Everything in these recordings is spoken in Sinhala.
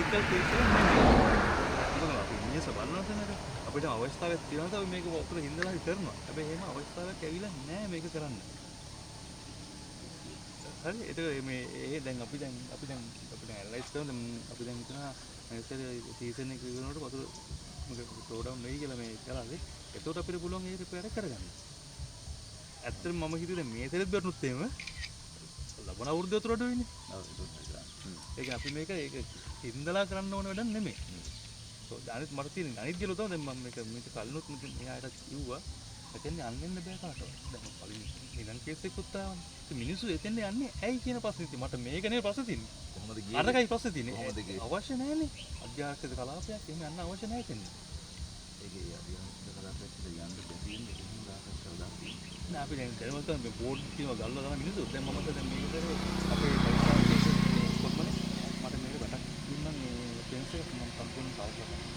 ටෙක්නිකල් කේස් එකක් නෙමෙයි. මොකද අපි මිනිස්සු බලනවානේ අපිට අවස්ථාවක් තියෙනවා තමයි මේක වතුර හින්දලා කරනවා. හැබැයි එහෙම අවස්ථාවක් ඇවිල්ලා නැහැ මේක කරන්න. හරි ඒක මේ ඒ දැන් අපි ඇනලයිස් කරන අපි දැන් හිතනවා නැත්නම් සීසන් එක ඉවරනකොට වතුර මොකද ස්ලෝ ඩවුන් වෙයි කියලා මේ කරාලේ. එතකොට අපිට පුළුවන් ඒක රිපෙයාර් කරගන්න. ඇත්තටම මම හිතුවේ දැන් මේ සැරේත් බැරුණොත් එහෙම ලබන අවුරුද්ද වතුර අඩු වෙන්නේ. ඒක අපි මේක ඒක හින්දලා කරන්න ඕන වැඩක් නෙමෙයි. අනිත් මට තියෙන අනිත් ගිලෝ තමයි දැන් මම මේක කලිනුත් මෙයාට කිව්වා. එතෙන් යන්න බෑ කාටවත්. දැන් පළවෙනි නිලන් කේස් එකකුත් ආවනේ. මිනිස්සු එතෙන් යන්නේ ඇයි කියන ප්‍රශ්නේ තියෙන්නේ. මට මේක නෙවෙයි ප්‍රශ්නේ තියෙන්නේ. කොහොමද ගියේ? අරකයි ප්‍රශ්නේ තියෙන්නේ. කොහොමද ගියේ? අවශ්‍ය නැහැනේ. අධ්‍යාත්මික කලාපයක් එහෙම යන්න අවශ්‍ය නැහැ එතෙන්නේ. ඒකේ අධ්‍යාත්මික කලාපයක් කියලා යන්න දෙන්නේ එහෙම දායකත්ව කරලා තියෙන්නේ. නෑ අපි දැන් දැනමත් මේ බෝඩ් කියනවා ගල්ලා තමයි මිනිස්සු. දැන් මම දැන් මේක කරේ අපේ පරිසරයේ කොහොමද මට මේක බටක් දුන්නා මේ පෙන්ස් එක මම සම්පූර්ණ පාවිච්චි කරනවා.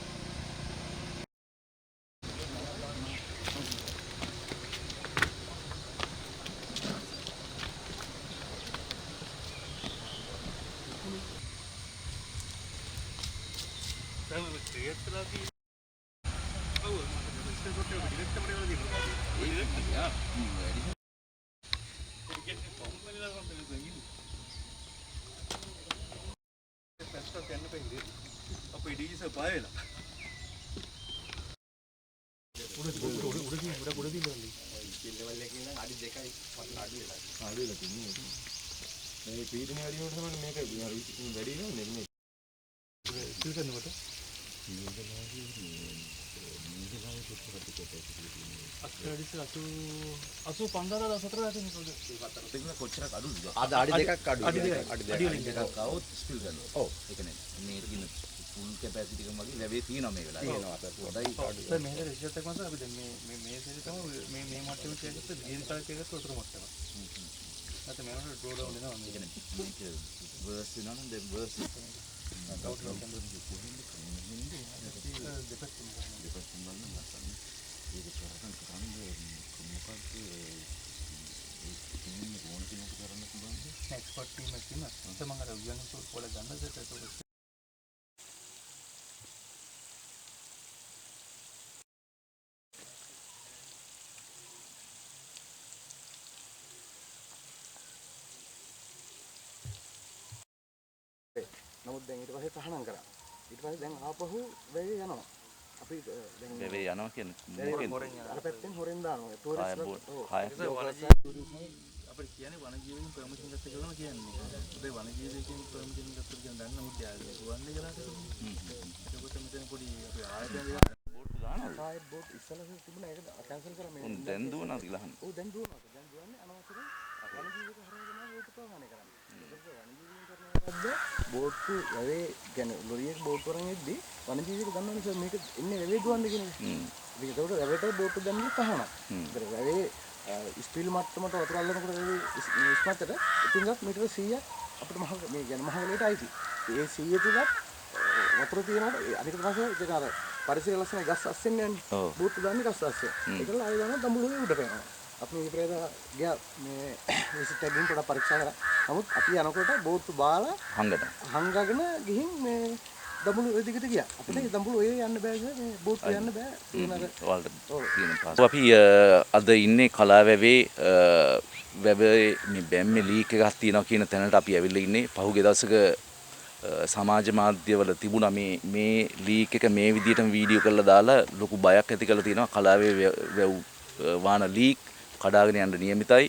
අද අඩි දෙකක් අඩු આવොත් ස්පිල් කරනවා. ඔව් ඒක නේ. මේ තියෙන ෆුල් කැපැසිටි එක වගේ ලැබේ තියෙනවා මේ වෙලාවේ. තියෙනවා අපේ පොඩයි අඩු. සර් මේක රිසර්ච් එකක් මත අපි දැන් මේ සෙරි තමයි මේ මට්ටමේ කියකට ග්‍රීන් කලර් එකකට උතර මට්ටම. නැත්නම් මේකට ඩ්‍රෝ ඩවුන් වෙනවා මේක නේ. මේක වර්ස් වෙනවා නම් දැන් වර්ස් කවුට් ලොක් කරනවා. දෙපැත්තෙන් බලන්න නැත්නම් ඒක කරන්න මොකක්ද ඕන කෙනෙක් කරන්න පුළුවන්ද? එක්ස්පර්ට් ටීම් එකක් ඉන්නවා. ඒක මම අර උයන් පොළ ගන්නද ඒක නමුත් දැන් ඊට පස්සේ තහනම් කරා. ඊට පස්සේ දැන් ආපහු වෙයි යනවා. අපි දැන් වෙවේ යනවා කියන්නේ හොරෙන් අර පැත්තෙන් හොරෙන් දානවා. අපිට කියන්නේ වනජීවීන් පර්මිෂන් ගත්ත කියලා කියන්නේ. ඒ වනජීවීන් පර්මිෂන් ගත්ත කියන දන්න උත් යාළුවා. සුවන්නේ කියලා හිතුවා. ඒකට මෙතන පොඩි අපි ආයතන බෝට් දානවා. සායිඩ් බෝට් ඉස්සලා තිබුණා ඒක කැන්සල් කරා මේ. දැන් දුවනවා ඉලහන්. ඔව් දැන් දුවනවා. දැන් දුවන්නේ අනවසරේ වනජීවීක හරහා තමයි ඒක ප්‍රහාණය කරන්නේ. ඒක වනජීවීන් කරනවාද බෝට්ටු වැවේ කියන්නේ ලොරියක බෝට් වරන් එද්දි වනජීවීක ගන්නවනේ සර් මේක ඉන්නේ වැවේ දුවන්නේ කියන එක. මේක ඒකට වැවේට බෝට්ටු දැම්මේ තහනම්. ඒතර වැවේ ස්පීල් මට්ටමට වතුර අල්ලනකොට වැවේ ඉස්මතට ඉතින්වත් මීටර 100ක් අපිට මහ මේ කියන්නේ මහවැලියට අයිති. ඒ 100 තුලත් වතුර තියෙනකොට අනිත් පස්සේ ඒක අර පරිසර ලස්සන ගස් අස්සෙන් යන්නේ. බෝට්ටු දාන්නේ ගස් අස්සෙන්. ඒකල ආයෙ දානවා දඹුලේ උඩට යනවා. අපි මේ ප්‍රේත ගියා මේ විසිට් එකකින් පොඩක් පරීක්ෂා කරා. නමුත් අපි යනකොට බෝට්ටු බාලා හංගගෙන ගිහින් මේ දඹුලු ඒ දිගට ගියා. අපිට දඹුලු ඒ යන්න බෑ මේ බෝට්ටු යන්න බෑ. අපි අද ඉන්නේ කලාවැවේ වැවේ මේ බැම්මේ ලීක් එකක් තියෙනවා කියන තැනට අපි ඇවිල්ලා ඉන්නේ. පහුගිය දවසක සමාජ මාධ්‍යවල තිබුණා මේ ලීක් එක මේ විදිහටම වීඩියෝ කරලා දාලා ලොකු බයක් ඇති කරලා තියෙනවා. කලාවේ වැව් වාන ලීක් කඩාගෙන යන්න නියමිතයි.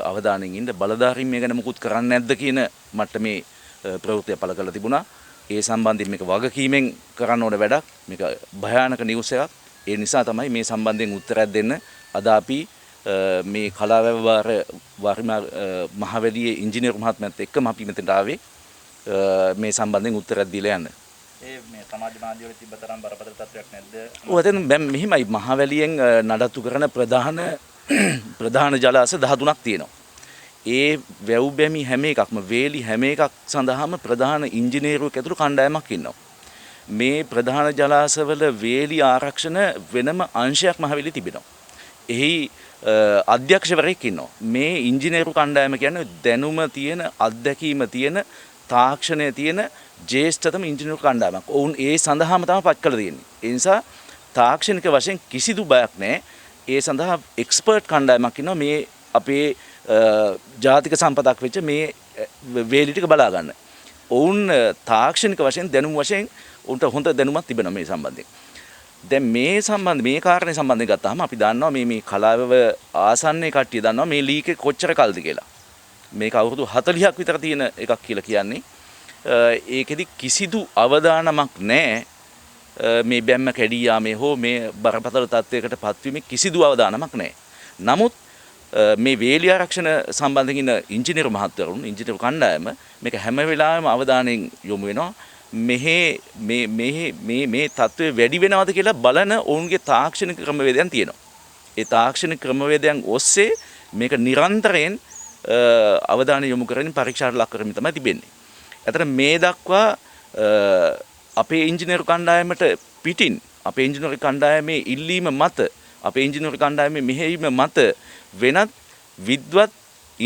අවධානයෙන් ඉන්න බලධාරීන් මේ ගැන මුකුත් කරන්නේ නැද්ද කියන මට්ටමේ ප්‍රවෘත්තිය පළ කරලා තිබුණා. ඒ සම්බන්ධයෙන් මේක වගකීමෙන් කරන්න ඕන වැඩක්. මේක භයානක නිවුස් එකක්. ඒ නිසා තමයි මේ සම්බන්ධයෙන් උත්තරයක් දෙන්න අද අපි මේ කලාවැව මහවැලියේ ඉංජිනේරු මහත්මයාත් එක්කම අපි මෙතනට ආවේ මේ සම්බන්ධයෙන් උත්තරයක් දීලා යන්න. ඒ මේ සමාජ මාධ්‍ය වල තිබ්බ තරම් බරපතල තත්ත්වයක් නැද්ද? ඔතන මෙහිමයි මහවැලියෙන් නඩත්තු කරන ප්‍රධාන ජලාශ 13ක් තියෙනවා. ඒ වැව් බැමි හැම එකක්ම වේලි හැම එකක් සඳහාම ප්‍රධාන ඉංජිනේරුවෙක් ඇතුළු කණ්ඩායමක් ඉන්නවා. මේ ප්‍රධාන ජලාශවල වේලි ආරක්ෂණ වෙනම අංශයක් මහවැලි තිබෙනවා. එහි අධ්‍යක්ෂවරයෙක් ඉන්නවා. මේ ඉංජිනේරු කණ්ඩායම කියන්නේ දැනුම තියෙන අත්දැකීම තියෙන තාක්ෂණය තියෙන ජ්‍යෙෂ්ඨතම ඉංජිනේරු කණ්ඩායමක්. ඔවුන් ඒ සඳහාම තමයි පත් කළ තියෙන්නේ. ඒ නිසා තාක්ෂණික වශයෙන් කිසිදු බයක් නැහැ. ඒ සඳහා එක්ස්පර්ට් කණ්ඩායමක් ඉන්නවා මේ අපේ ජාතික සම්පතක් වෙච්ච මේ වේලි ටික බලා ගන්න. ඔවුන් තාක්ෂණික වශයෙන් දැනුම් වශයෙන් උන්ට හොඳ දැනුමක් තිබෙනවා මේ සම්බන්ධයෙන්. දැන් මේ කාරණේ සම්බන්ධයෙන් ගත්තාම අපි දන්නවා මේ කලාවව ආසන්නයේ කට්ටිය දන්නවා මේ ලීක් එක කොච්චර කල්ද කියලා. මේක අවුරුදු 40ක් විතර තියෙන එකක් කියලා කියන්නේ. ඒකෙදි කිසිදු අවදානමක් නැහැ. මේ බැම්ම කැඩී යාමේ හෝ මේ බරපතල තත්වයකට පත්වීමේ කිසිදු අවදානමක් නැහැ. නමුත් මේ වේලි ආරක්ෂණ සම්බන්ධයෙන් ඉන්න ඉංජිනේරු මහත්වරුන් ඉංජිනේරු කණ්ඩායම මේක හැම වෙලාවෙම අවධානයෙන් යොමු වෙනවා. මේ තත්ත්වය වැඩි වෙනවද කියලා බලන ඔවුන්ගේ තාක්ෂණික ක්‍රමවේදයන් තියෙනවා. ඒ තාක්ෂණික ක්‍රමවේදයන් ඔස්සේ මේක නිරන්තරයෙන් අවධානය යොමු කරමින් පරීක්ෂාට ලක් කරමින් තමයි තිබෙන්නේ. අතන මේ දක්වා අපේ ඉංජිනේරු කණ්ඩායමට පිටින් අපේ ඉංජිනේරු කණ්ඩායමේ ඉල්ලීම මත අපේ ඉංජිනේරු කණ්ඩායමේ මෙහෙයීම මත වෙනත් විද්වත්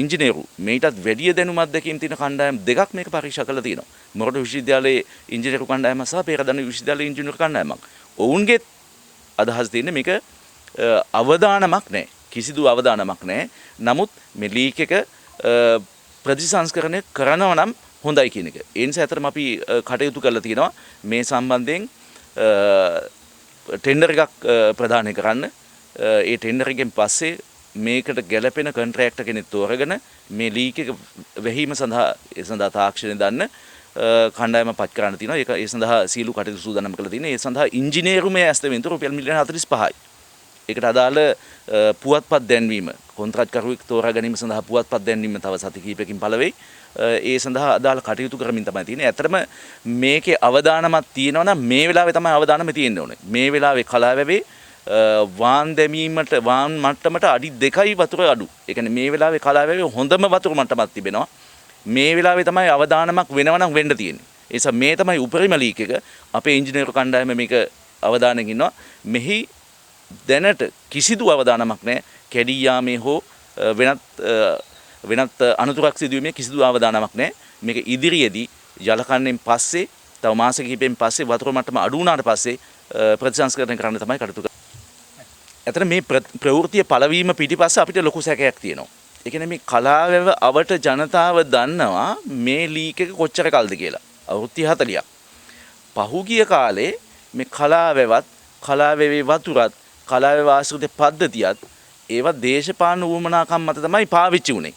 ඉංජිනේරු මේටත් වැඩි දැනුමක් දෙකින් තියෙන කණ්ඩායම් දෙකක් මේක පරීක්ෂා කරලා තියෙනවා. මොරටු විශ්වවිද්‍යාලයේ ඉංජිනේරු කණ්ඩායම සහ පෙරදැන විශ්වවිද්‍යාලයේ ඉංජිනේරු කණ්ඩායමක්. ඔවුන්ගේ අදහස් තියෙන්නේ මේක අවදානමක් නැහැ. කිසිදු අවදානමක් නැහැ. නමුත් මේ ලීක් එක ප්‍රතිසංස්කරණය කරනවා නම් හොඳයි කියන එක. ඒ නිසා අතරම අපි කටයුතු කරලා තියෙනවා මේ සම්බන්ධයෙන් ටෙන්ඩර් එකක් ප්‍රදානය කරන්න. ඒ ටෙන්ඩර් එකෙන් පස්සේ මේකට ගැළපෙන කොන්ට්‍රැක්ටර් කෙනෙක් තෝරගෙන මේ ලීක් එක වැහිම සඳහා තාක්ෂණය දන්න කණ්ඩායම පත් කරන්න තියෙනවා. ඒක ඒ සඳහා සීලු කටයුතු සූදානම් කරලා තියෙනවා. ඒ සඳහා ඉංජිනේරුමේ ඇස්තමෙන්තුව රුපියල් මිලියන 45යි. ඒකට අදාළ පුවත්පත් දැන්වීම කොන්ත්‍රාත්කරුවෙක් තෝරා ගැනීම සඳහා පුවත්පත් දැන්වීම තව සති කිහිපයකින් පළ වෙයි. ඒ සඳහා අදාළ කටයුතු කරමින් තමයි තියෙන්නේ. ඇත්තටම මේකේ අවදානමක් තියෙනවා නම් මේ වෙලාවේ තමයි අවදානම තියෙන්න ඕනේ. මේ වෙලාවේ කලාවැවේ වාන් දැමීමට වාන් මට්ටමට අඩි 2යි වතුර අඩු. ඒ කියන්නේ මේ වෙලාවේ කලාවැවේ හොඳම වතුර මට්ටමක් තිබෙනවා. මේ වෙලාවේ තමයි අවදානමක් වෙනවනම් වෙන්න තියෙන්නේ. ඒ නිසා මේ තමයි උපරිම ලීක් එක. අපේ ඉංජිනේරු කණ්ඩායම මේක අවධානයෙන් ඉන්නවා. මෙහි දැනට කිසිදු අවදානමක් නැහැ. කැඩී යාමේ හෝ වෙනත් අනතුරක් සිදුවීමේ කිසිදු අවදානමක් නැහැ. මේක ඉදිරියේදී ජලකන්නේන් පස්සේ තව මාස කිහිපෙන් පස්සේ වතුර මට්ටම අඩු වුණාට පස්සේ ප්‍රතිසංස්කරණය කරන්න තමයි කටයුතු කරන්නේ. ඇත්තට මේ ප්‍රවෘත්තිය පළවීම පිටිපස්ස අපිට ලොකු සැකයක් තියෙනවා. ඒ කියන්නේ මේ කලාවැව අවට ජනතාව දන්නවා මේ ලීක් එක කොච්චර කල්ද කියලා. අවුරුදු 40ක්. පහුගිය කාලේ මේ කලාවැවත් කලාවැවේ වතුරත් කලාවැව ආශ්‍රිත පද්ධතියත් ඒවා දේශපාලන උවමනාකම් මත තමයි පාවිච්චි වුනේ.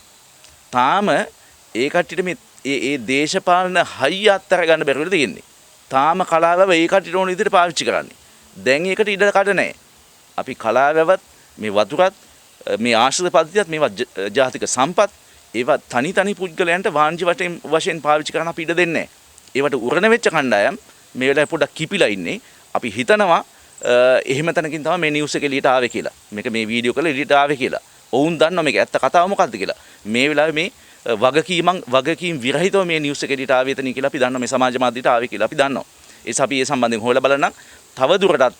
තාම ඒ කට්ටියට මේ ඒ දේශපාලන හයිය අත්තර ගන්න බැරුවද තියෙන්නේ. තාම කලාවැව ඒ කට්ටියට ඕන විදිහට පාවිච්චි කරන්නේ. දැන් ඒකට ඉඩ කඩ නැහැ. අපි කලාවැවත් මේ වතුරත් මේ ආශ්‍රිත පද්ධතියත් මේවා ජාතික සම්පත් ඒවා තනි පුද්ගලයන්ට වාණිජ්‍ය වශයෙන් පාවිච්චි කරන්න අපි ඉඩ දෙන්නේ නැහැ. ඒවට උරණ වෙච්ච කණ්ඩායම් මේ වෙලාවේ පොඩ්ඩක් කිපිලා ඉන්නේ. අපි හිතනවා එහෙම තැනකින් තමයි මේ නිවුස් එක එළියට ආවේ කියලා. මේක මේ වීඩියෝ කරලා එළියට ආවේ කියලා. ඔවුන් දන්නවා මේක ඇත්ත කතාව මොකක්ද කියලා. මේ වෙලාවේ මේ වගකීම් විරහිතව මේ නිවුස් එක එළියට ආවේ තනින් කියලා අපි දන්නවා. මේ සමාජ මාධ්‍යයට ආවේ කියලා අපි දන්නවා. ඒ නිසා අපි මේ සම්බන්ධයෙන් හොයලා බලන්න තව දුරටත්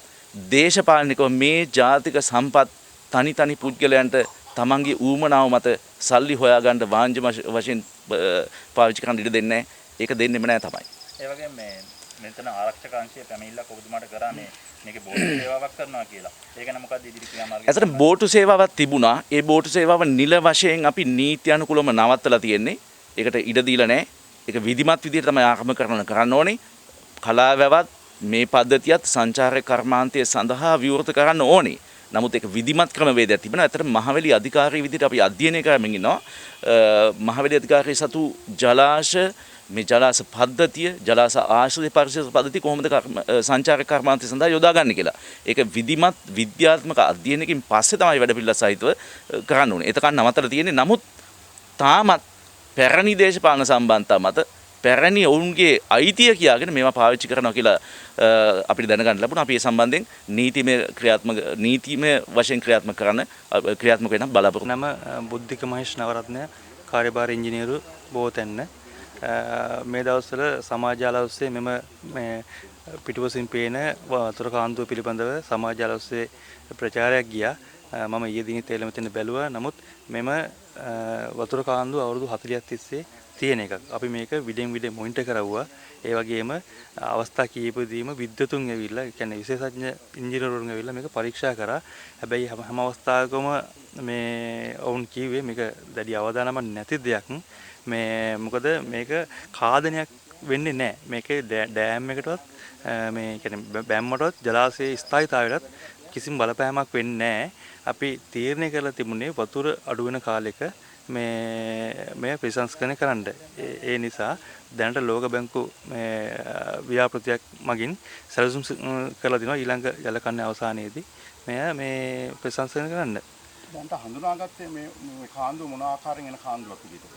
දේශපාලනිකව මේ ජාතික සම්පත් තනි පුද්ගලයන්ට තමන්ගේ ඌමනාව මත සල්ලි හොයාගන්න වාණිජ්‍ය වශයෙන් පාවිච්චි කරන්න ඉඩ දෙන්නේ නැහැ. ඒක දෙන්නෙම නැහැ තමයි. ඒ වගේම මෙතන ආරක්ෂක අංශයේ පැමිණිල්ලක් ඔබතුමාට කරා මේකේ බෝටු සේවාවක් කරනවා කියලා. ඒක නම් මොකක්ද ඉදිරි ක්‍රියාමාර්ගය? ඇත්තට බෝටු සේවාවක් තිබුණා. ඒ බෝටු සේවාව නිල වශයෙන් අපි නීති අනුකූලව නවත්තලා තියෙන්නේ. ඒකට ඉඩ දීලා නැහැ. ඒක විධිමත් විදිහට තමයි ආරම්භ කරන්න ඕනේ. කලාවැවත් මේ පද්ධතියත් සංචාරක කර්මාන්තය සඳහා විවෘත කරන්න ඕනේ. නමුත් ඒක විධිමත් ක්‍රමවේදයක් තිබෙනවා. ඇත්තට මහවැලි අධිකාරිය විදිහට අපි අධ්‍යයනය කරමින් ඉන්නවා. මහවැලි අධිකාරිය සතු ජලාශ මේ ජලාශ පද්ධතිය ජලාශ ආශ්‍රිත පරිසර පද්ධතිය කොහොමද සංචාරක කර්මාන්තය සඳහා යොදාගන්නේ කියලා. ඒක විධිමත් විද්‍යාත්මක අධ්‍යයනකින් පස්සේ තමයි වැඩ පිළිවෙල සහිතව කරන්න ඕනේ. එතකන් නවත්තලා තියෙන්නේ. නමුත් තාමත් පැරණි දේශපාලන සම්බන්ධතා මත පැරණි ඔවුන්ගේ අයිතිය කියාගෙන මේවා පාවිච්චි කරනවා කියලා අපිට දැනගන්න ලැබුණා. අපි මේ සම්බන්ධයෙන් නීතිමය වශයෙන් ක්‍රියාත්මක වෙන බලාපොරොත්තු. නම බුද්ධික මහේෂ් නවරත්න කාර්යභාර ඉංජිනේරු බෝතැන්න. මේ දවස්වල සමාජ ජාල ඔස්සේ මේ පිටුපසින් පේන වතුර කාන්දුව පිළිබඳව සමාජ ජාල ඔස්සේ ප්‍රචාරයක් ගියා. මම ඊයේ දිනේ තේලෙ මෙතන බැලුවා. නමුත් මෙම වතුර කාන්දුව අවුරුදු 40ක් තිස්සේ තියෙන එකක්. අපි මේක විඩෙන් විඩ මොනිටර් කරවුවා. ඒ වගේම අවස්ථා කීපෙදීම විද්‍යුතුන් ඇවිල්ලා, ඒ කියන්නේ විශේෂඥ ඉංජිනේරුවරුන් ඇවිල්ලා මේක පරීක්ෂා කරා. හැබැයි හැම අවස්ථාවකම මේ වුන් කිව්වේ මේක දැඩි අවදානමක් නැති දෙයක්. මොකද මේක කාදනයක් වෙන්නේ නැහැ. මේකේ ඩෑම් එකටවත් මේ කියන්නේ බැම්මටවත් ජලාශයේ ස්ථායීතාවයටත් කිසිම බලපෑමක් වෙන්නේ නැහැ. අපි තීරණය කරලා තිබුණේ වතුර අඩු වෙන කාලෙක මේ ප්‍රතිසංස්කරණය කරන්න. ඒ නිසා දැනට ලෝක බැංකු ව්‍යාපෘතියක් මගින් සැලසුම් කරලා දිනවා ඊළඟ ජල කන්නේ අවසානයේදී මේ ප්‍රතිසංස්කරණය කරන්න. දැන්ට හඳුනාගත්තේ මේ කාන්දුව මොන ආකාරයෙන් එන කාන්දුවක් විදිහටද?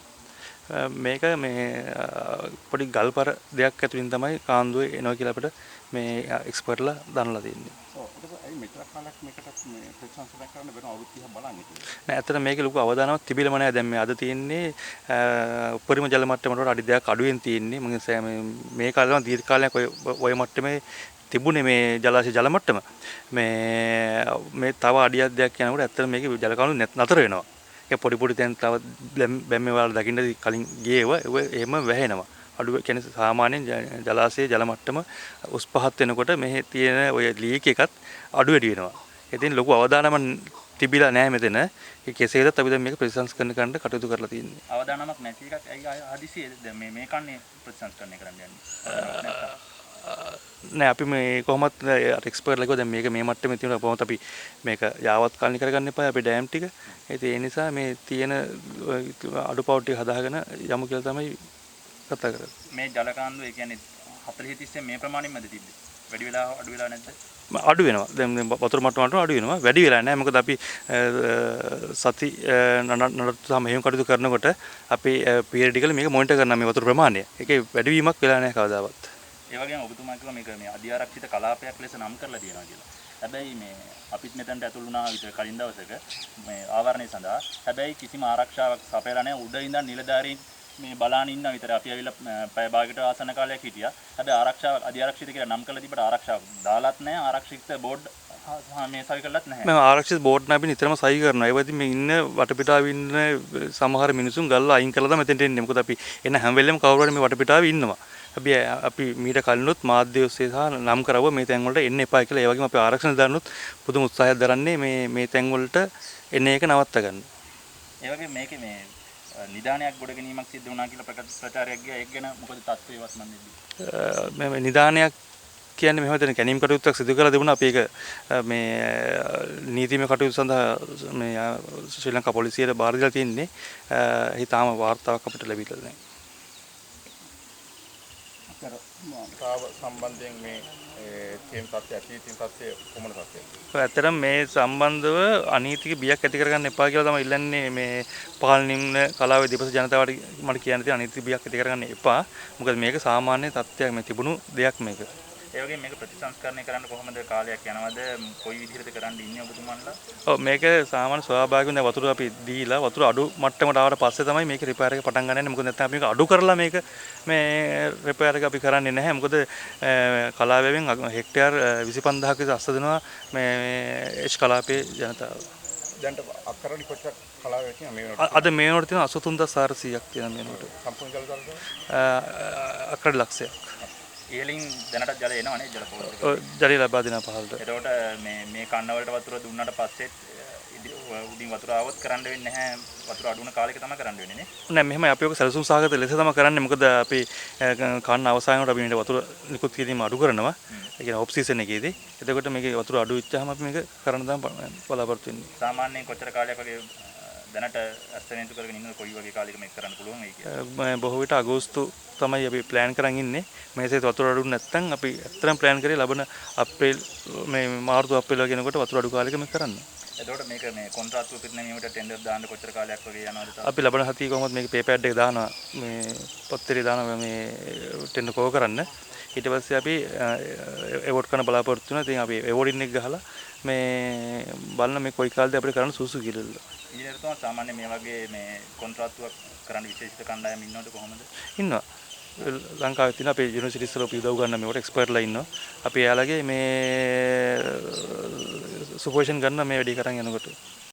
මේක මේ පොඩි ගල්පර දෙයක් ඇතුලින් තමයි කාන්දුව එනවා කියලා අපිට මේ එක්ස්පර්ට්ලා දන්ලා තියෙන්නේ. ඔව් ඒක ඇයි මෙතර කාලයක් මේකට මේ ප්‍රතිසංස්කරණය කරන්න වෙන අවුරුදු 30ක් බලන්නේ කියලා. නෑ ඇත්තට මේකේ ලොකු අවදානමක් තිබිලම නෑ. දැන් මේ අද තියෙන්නේ උපරිම ජල මට්ටමට වඩා අඩි දෙකක් අඩුවෙන් තියෙන්නේ. මම මේ කාලේ දීර්ඝ කාලයක් ඔය මට්ටමේ තිබුණේ මේ ජලාශය ජල මට්ටම. මේ තව අඩියක් දෙයක් යනකොට ඇත්තට මේකේ ජල කණු නතර වෙනවා. ඒ පොඩි තැන් තව බැම්මේ වල දකින්න කලින් ගියේව එහෙම වැහෙනවා. අඩු කියන්නේ සාමාන්‍යයෙන් ජලාශයේ ජල මට්ටම උස් පහත් වෙනකොට මෙහි තියෙන ඔය ලීක් එකත් අඩු වැඩි වෙනවා. ඉතින් ලොකු අවදානමක් තිබිලා නැහැ මෙතන. ඒ කෙසේදත් අපි දැන් මේක ප්‍රතිසංස්කරණය කරන්න කටයුතු කරලා තියෙන්නේ. අවදානමක් නැති එකක් ඇයි හදිසියේ දැන් මේ කන්නේ ප්‍රතිසංස්කරණය කරන්න යන්නේ? නෑ අපි මේ කොහොමත් එක්ස්පර්ට්ලා කිව්වා දැන් මේක මේ මට්ටමේ තියෙනවා කොහොමද අපි මේක යාවත් කාලනි කරගන්න එපා අපේ ඩෑම් ටික. ඒ නිසා මේ තියෙන අඩුපාඩු ටික හදාගෙන යමු කියලා තමයි කතා කරන්නේ. මේ ජල කාන්දුව ඒ කියන්නේ 40 30 මේ ප්‍රමාණයෙන්මද තිබ්බේ? වැඩි වෙලා අඩු වෙලා නැද්ද? අඩු වෙනවා. දැන් වතුර මට්ටමට අඩු වෙනවා. වැඩි වෙලා නැහැ. මොකද අපි සති නඩත්තු මෙහෙම කටයුතු කරනකොට අපි පීරියඩිකලි මේක මොනිටර් කරනවා මේ වතුර ප්‍රමාණය. ඒකේ වැඩිවීමක් වෙලා නැහැ කවදාවත්. ඒ වගේම ඔබතුමා කිව්වා මේක මේ අධිආරක්ෂිත කලාපයක් ලෙස නම් කරලා තියෙනවා කියලා. හැබැයි මේ අපිත් මෙතනට ඇතුළු වුණා විතර කලින් දවසක මේ ආවරණය සඳහා. හැබැයි කිසිම ආරක්ෂාවක් සපයලා නැහැ. උඩ ඉඳන් නිලධාරීන් මේ බලාන ඉන්න විතර අපි ඇවිල්ලා පැය භාගයකට ආසන්න කාලයක් හිටියා. හැබැයි ආරක්ෂාවක් අධිආරක්ෂිත කියලා නම් කරලා තිබ්බට ආරක්ෂාවක් දාලත් නැහැ. ආරක්ෂිත බෝඩ් මේ සවි කරලත් නැහැ. මම ආරක්ෂිත බෝඩ් නම් අපි නිතරම සහි කරනවා. ඒ වගේ මේ ඉන්න වටපිටාවේ ඉන්න සමහර මිනිසුන් ගල්ලා අයින් කළා තමයි මෙතෙන්ට එන්නේ. මොකද අපි එන්න හැම වෙලෙම කවුරු හරි මේ වටපිටාවේ ඉන්නවා. අපි මීට කලිනුත් මාධ්‍ය ඔස්සේ සහ නම් කරවුවා මේ තැන් වලට එන්න එපා කියලා. ඒ වගේම අපි ආරක්ෂණ දාන්නොත් පුදුම උත්සාහයක් දරන්නේ මේ තැන් වලට එන එක නවත්ත ගන්න. ඒ වගේ මේකේ මේ නිදානයක් ගොඩ ගැනීමක් සිද්ධ වුණා කියලා ප්‍රචාරයක් ගියා. ඒක ගැන මොකද තත්ත්වයවත් මන් මේ නිදානයක් කියන්නේ මෙහෙම දෙන කැණීම් කටයුත්තක් සිදු කරලා තිබුණා. අපි ඒක මේ නීතිමය කටයුතු සඳහා මේ ශ්‍රී ලංකා පොලිසියට බාර දීලා තින්නේ. ඒ තාම වාර්තාවක් අපිට ලැබිලා නැහැ. තාව සම්බන්ධයෙන් මේ තියෙන තත්ත්වය අතීතින් තත්ත්වය කොමන තත්ත්වයක්ද? ඇත්තටම මේ සම්බන්ධව අනීතික බියක් ඇති කරගන්න එපා කියලා තමයි ඉල්ලන්නේ මේ පහළ නිම්න කලාවේ දෙපස ජනතාවට මට කියන්න තියෙන අනීතික බියක් ඇති කරගන්න එපා. මොකද මේක සාමාන්‍ය තත්ත්වයක් මේ තිබුණු දෙයක් මේක. ඒ වගේම මේක ප්‍රතිසංස්කරණය කරන්න කොහොමද කාලයක් යනවද? කොයි විදිහටද කරන්න ඉන්නේ ඔබතුමන්ලා? ඔව් මේක සාමාන්‍ය ස්වභාවිකව දැන් වතුර අපි දීලා වතුර අඩු මට්ටමට ආවට පස්සේ තමයි මේක රිපෙයාර් එක පටන් ගන්න යන්නේ. මොකද නැත්නම් අපි මේක අඩු කරලා මේක මේ රිපෙයාර් එක අපි කරන්නේ නැහැ. මොකද කලාවෙන් හෙක්ටයාර් 25000ක විතර අස්ස දෙනවා මේ එච් කලාපයේ ජනතාව. දැන්ට අක්කරලි කොච්චර කලාවේ තියෙන මේ වෙනකොට? අද මේ වෙනකොට තියෙන 83400ක් තියෙන මේ වෙනකොට. සම්පූර්ණ ජල දරන අක්කරලි ලක්ෂයක්. ඉහළින් දැනට ජල එනවනේ ජල පොළොවට. ඔව් ජලය ලබා දෙනවා පහළට. එතකොට මේ කන්න වලට වතුර දුන්නාට පස්සෙත් උඩින් වතුර આવොත් කරන්න වෙන්නේ නැහැ. වතුර අඩු වෙන කාලෙක තමයි කරන්න වෙන්නේ නේ. නෑ මෙහෙමයි අපි ඔක සැලසුම් සහගත ලෙස තමයි කරන්නේ. මොකද අපි කන්න අවසානයේට අපි මේක වතුර නිකුත් කිරීම අඩු කරනවා. ඒ කියන්නේ ඔෆ් සීසන් එකේදී. එතකොට මේකේ වතුර අඩු වෙච්චාම අපි මේක කරන්න තමයි බලාපොරොත්තු වෙන්නේ. සාමාන්‍යයෙන් කොච්චර කාලයක් වගේ දැනට අස්තමේන්තු කරගෙන ඉන්නද කොයි වගේ කාලයක මේක කරන්න පුළුවන් වෙයි කියලා? බොහෝ විට අගෝස්තු තමයි අපි ප්ලෑන් කරන් ඉන්නේ. මේසෙත් වතුර අඩු නැත්නම් අපි ඇත්තටම ප්ලෑන් කරේ ලබන අප්‍රේල් මේ මාර්තු අප්‍රේල් වගේ වෙනකොට වතුර අඩු කාලෙක මේක කරන්න. එතකොට මේක මේ කොන්ත්‍රාත්තුව පිරිනැමීමට ටෙන්ඩර් දාන්න කොච්චර කාලයක් වගේ යනවද? අපි ලබන හතිය කොහොමද මේක පේපෑඩ් එක දානවා මේ පත්තරේ දානවා මේ ටෙන්ඩර් කෝ කරන්න. ඊට පස්සේ අපි එවෝඩ් කරන බලාපොරොත්තු වෙනවා. ඉතින් අපි එවෝඩින් එක ගහලා මේ බලන මේ කොයි කාලෙද අපිට කරන්න සුසු කියලා. ඊළඟට සාමාන්‍ය මේ වගේ මේ කොන්ත්‍රාත්තුවක් කරන්න විශේෂිත කණ්ඩායම් ඉන්නවද කොහොමද? ඉන්නවා. ලංකාවේ තියෙන අපේ යුනිවර්සිටිස් වල අපි උදව් ගන්න මේවට එක්ස්පර්ට්ලා ඉන්නවා. අපි එයාලගේ මේ සුපර්විෂන් ගන්න මේ වැඩේ කරන් යනකොට